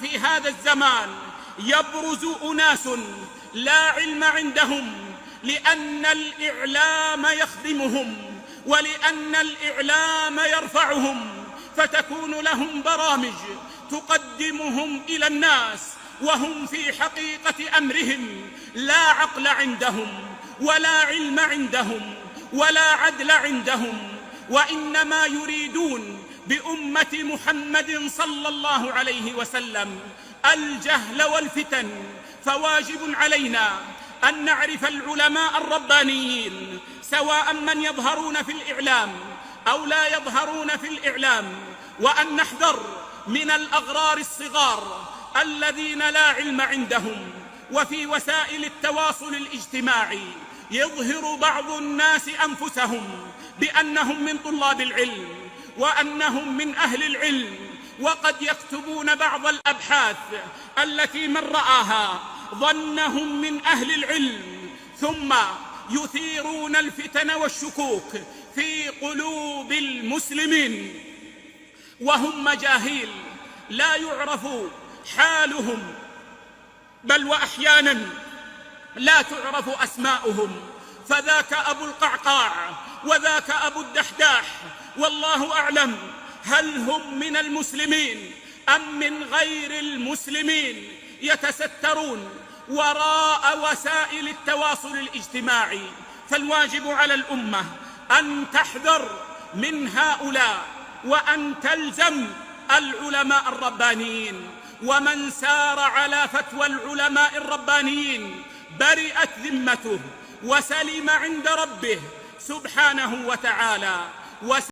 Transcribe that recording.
في هذا الزمان يبرز أناس لا علم عندهم، لأن الإعلام يخدمهم ولأن الإعلام يرفعهم، فتكون لهم برامج تقدمهم إلى الناس وهم في حقيقة أمرهم لا عقل عندهم ولا علم عندهم ولا عدل عندهم، وإنما يريدون بأمة محمد صلى الله عليه وسلم الجهل والفتن. فواجب علينا أن نعرف العلماء الربانيين، سواء من يظهرون في الإعلام أو لا يظهرون في الإعلام، وأن نحذر من الأغرار الصغار الذين لا علم عندهم. وفي وسائل التواصل الاجتماعي يظهر بعض الناس أنفسهم بأنهم من طلاب العلم وأنهم من أهل العلم، وقد يكتبون بعض الأبحاث التي من رآها ظنهم من أهل العلم، ثم يثيرون الفتن والشكوك في قلوب المسلمين وهم مجاهيل لا يعرف حالهم، بل وأحيانا لا تعرف أسماؤهم، فذاك أبو القعقاع وذاك أبو الدحداح، والله أعلم هل هم من المسلمين أم من غير المسلمين، يتسترون وراء وسائل التواصل الاجتماعي. فالواجب على الأمة أن تحذر من هؤلاء وأن تلزم العلماء الربانيين، ومن سار على فتوى العلماء الربانيين برئت ذمته وسلم عند ربه سبحانه وتعالى.